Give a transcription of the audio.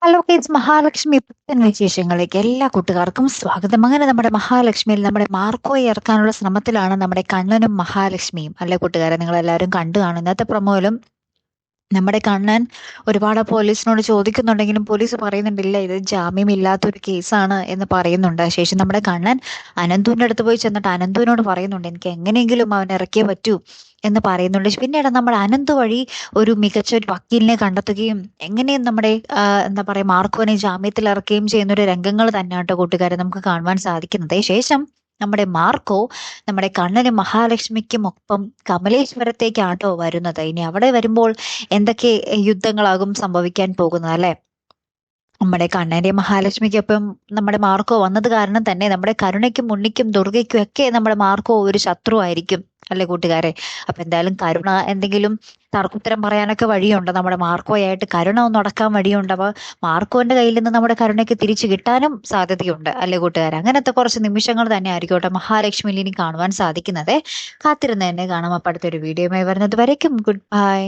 Hello guys, Mahalakshmi പുത്തൻ വിശേഷങ്ങളിലേക്ക് എല്ലാ കൂട്ടുകാർക്കും സ്വാഗതം. അങ്ങനെ നമ്മുടെ മഹാലക്ഷ്മിയിൽ നമ്മുടെ മാർക്കോയെ ഇറക്കാനുള്ള ശ്രമത്തിലാണ് നമ്മുടെ കണ്ണനും മഹാലക്ഷ്മിയും. അല്ലെ കൂട്ടുകാരെ, നിങ്ങൾ എല്ലാവരും കണ്ടു കാണും. ഇന്നത്തെ പ്രൊമോയിലും നമ്മുടെ കണ്ണൻ ഒരുപാട് പോലീസിനോട് ചോദിക്കുന്നുണ്ടെങ്കിലും പോലീസ് പറയുന്നുണ്ടില്ല, ഇത് ജാമ്യമില്ലാത്തൊരു കേസാണ് എന്ന് പറയുന്നുണ്ട്. ശേഷം നമ്മുടെ കണ്ണൻ അനന്തുവിന്റെ അടുത്ത് പോയി ചെന്നിട്ട് അനന്തുവിനോട് പറയുന്നുണ്ട്, എനിക്ക് എങ്ങനെയെങ്കിലും അവൻ ഇറക്കിയേ പറ്റൂ എന്ന് പറയുന്നുണ്ട്. പിന്നീട് നമ്മുടെ അനന്ത് വഴി ഒരു മികച്ച ഒരു വക്കീലിനെ കണ്ടെത്തുകയും എങ്ങനെയും നമ്മുടെ എന്താ പറയാ മാർക്കോനെ ജാമ്യത്തിൽ ഇറക്കുകയും ചെയ്യുന്ന ഒരു രംഗങ്ങൾ തന്നെയാട്ടോ കൂട്ടുകാരെ നമുക്ക് കാണുവാൻ സാധിക്കുന്നത്. ശേഷം നമ്മുടെ മാർക്കോ നമ്മുടെ കണ്ണനും മഹാലക്ഷ്മിക്കും ഒപ്പം കമലേശ്വരത്തേക്കാട്ടോ വരുന്നത്. ഇനി അവിടെ വരുമ്പോൾ എന്തൊക്കെ യുദ്ധങ്ങളാകും സംഭവിക്കാൻ പോകുന്നത് അല്ലെ? നമ്മുടെ കണ്ണന്റെയും മഹാലക്ഷ്മിക്കൊപ്പം നമ്മുടെ മാർക്കോ വന്നത് കാരണം തന്നെ നമ്മുടെ കരുണയ്ക്കും ഉണ്ണിക്കും ദുർഗയ്ക്കും ഒക്കെ നമ്മുടെ മാർക്കോ ഒരു ശത്രു ആയിരിക്കും അല്ലെ കൂട്ടുകാരെ? അപ്പൊ എന്തായാലും കരുണ എന്തെങ്കിലും തർക്കുത്തരം പറയാനൊക്കെ വഴിയുണ്ട്. നമ്മുടെ മാർക്കോയായിട്ട് കരുണ ഒന്ന് അടക്കാൻ വഴിയുണ്ട്. അപ്പൊ മാർക്കോന്റെ കയ്യിൽ നിന്ന് നമ്മുടെ കരുണയ്ക്ക് തിരിച്ചു കിട്ടാനും സാധ്യതയുണ്ട് അല്ലെ കൂട്ടുകാരെ? അങ്ങനത്തെ കുറച്ച് നിമിഷങ്ങൾ തന്നെ ആയിരിക്കും കേട്ടോ മഹാലക്ഷ്മിയിൽ ഇനി കാണുവാൻ സാധിക്കുന്നത്. കാത്തിരുന്ന് തന്നെ കാണാം. അപ്പൊ അടുത്തൊരു വീഡിയോയുമായി വരുന്നത് വരയ്ക്കും ഗുഡ് ബൈ.